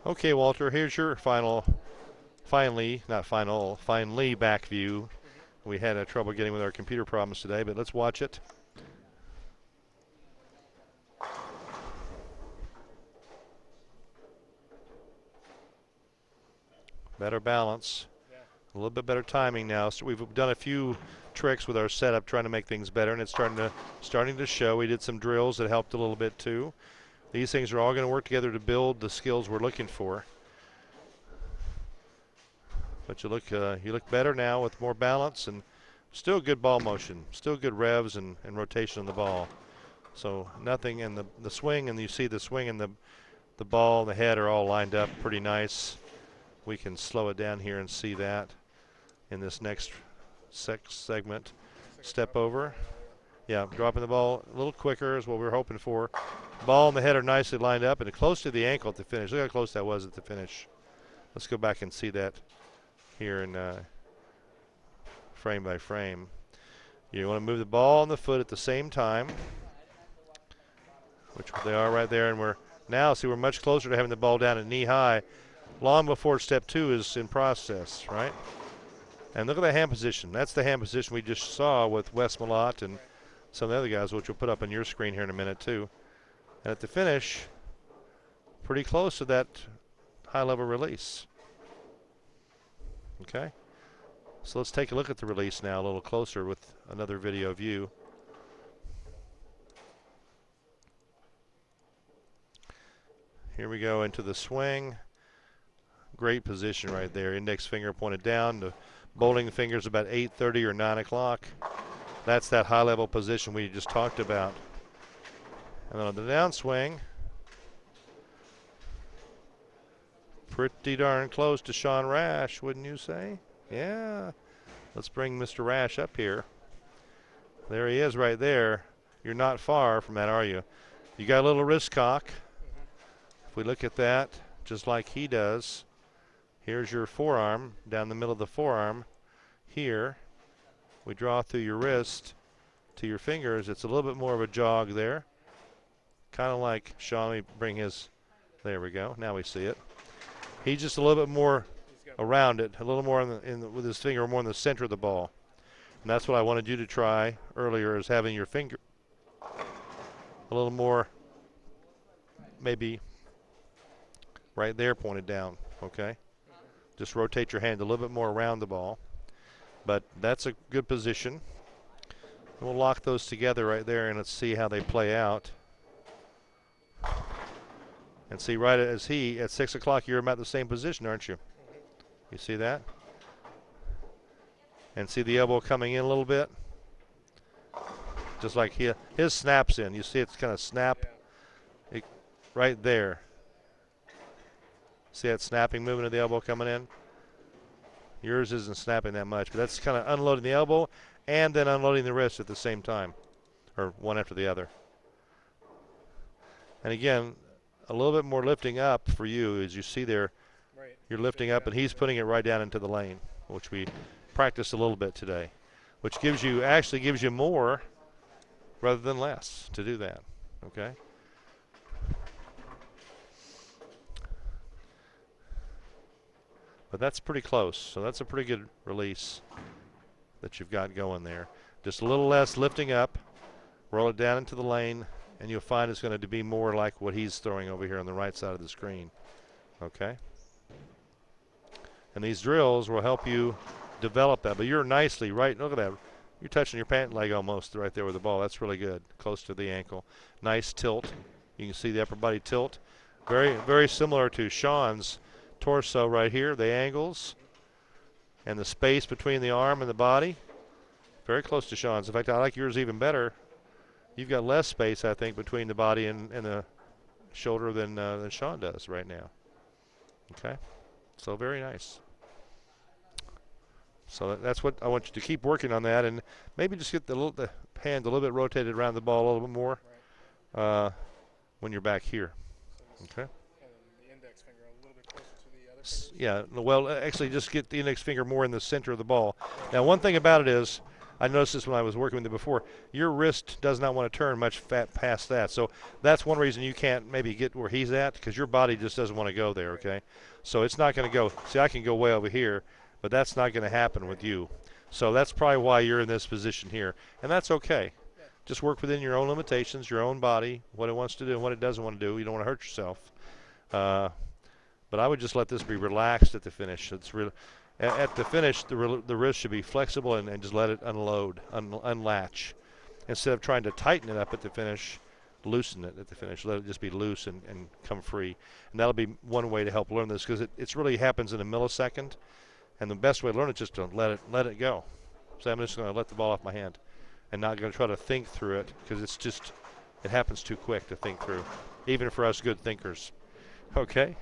Okay, Walter, here's your finally back view. We had trouble getting with our computer problems today, but let's watch it. Better balance, a little bit better timing now. So we've done a few tricks with our setup trying to make things better, and it's starting to show. We did some drills that helped a little bit too. These things are all going to work together to build the skills we're looking for. But you look better now with more balance and still good ball motion, still good revs and rotation on the ball. So nothing in the swing, and you see the swing and the ball and the head are all lined up pretty nice. We can slow it down here and see that in this next segment. Step over. Yeah, dropping the ball a little quicker is what we were hoping for. Ball and the head are nicely lined up and close to the ankle at the finish. Look how close that was at the finish. Let's go back and see that here in frame by frame. You want to move the ball and the foot at the same time, which they are right there, and we're much closer to having the ball down at knee high long before step 2 is in process, right? And look at the hand position. That's the hand position we just saw with Wes Malott and some of the other guys, which we'll put up on your screen here in a minute too. And at the finish, pretty close to that high-level release. Okay, so let's take a look at the release now a little closer with another video view. Here we go into the swing. Great position right there. Index finger pointed down. The bowling finger's about 8:30 or 9 o'clock. That's that high-level position we just talked about. And then on the downswing, pretty darn close to Sean Rash, wouldn't you say? Yeah. Let's bring Mr. Rash up here. There he is right there. You're not far from that, are you? You got a little wrist cock. If we look at that, just like he does, here's your forearm, down the middle of the forearm. Here, we draw through your wrist to your fingers. It's a little bit more of a jog there. Kind of like Sean, let me bring his, there we go. Now we see it. He's just a little bit more around it, a little more with his finger more in the center of the ball. And that's what I wanted you to try earlier, is having your finger a little more maybe right there pointed down, okay? Just rotate your hand a little bit more around the ball. But that's a good position. We'll lock those together right there and let's see how they play out. And see, right as at 6 o'clock, you're about the same position, aren't you? You see that? And see the elbow coming in a little bit? Just like his snaps in. You see it's kind of snap right there. See that snapping movement of the elbow coming in? Yours isn't snapping that much, but that's kind of unloading the elbow and then unloading the wrist at the same time, or one after the other. And again, a little bit more lifting up for you, as you see there. Right. You're lifting up, and he's putting it right down into the lane, which we practiced a little bit today, which actually gives you more rather than less to do that. Okay. But that's pretty close, so that's a pretty good release that you've got going there. Just a little less lifting up, roll it down into the lane, and you'll find it's going to be more like what he's throwing over here on the right side of the screen. Okay? And these drills will help you develop that. But you're nicely right. Look at that. You're touching your pant leg almost right there with the ball. That's really good. Close to the ankle. Nice tilt. You can see the upper body tilt. Very, very similar to Sean's torso right here. The angles and the space between the arm and the body. Very close to Sean's. In fact, I like yours even better. You've got less space, I think, between the body and the shoulder than Sean does right now. Okay, so very nice. So that's what I want you to keep working on that, and maybe just get the hand a little bit rotated around the ball a little bit more when you're back here. Okay. And the index finger a little bit closer to the other fingers. Yeah. Well, actually, just get the index finger more in the center of the ball. Now, one thing about it is, I noticed this when I was working with it before. Your wrist does not want to turn much past that. So that's one reason you can't maybe get where he's at, because your body just doesn't want to go there, okay? So it's not going to go. See, I can go way over here, but that's not going to happen with you. So that's probably why you're in this position here, and that's okay. Yeah. Just work within your own limitations, your own body, what it wants to do and what it doesn't want to do. You don't want to hurt yourself. But I would just let this be relaxed at the finish. It's real. At the finish, the wrist should be flexible and just let it unload, unlatch. Instead of trying to tighten it up at the finish, loosen it at the finish. Let it just be loose and come free. And that'll be one way to help learn this, because it really happens in a millisecond. And the best way to learn it is just to let it go. So I'm just going to let the ball off my hand and not going to try to think through it, because it happens too quick to think through, even for us good thinkers. Okay?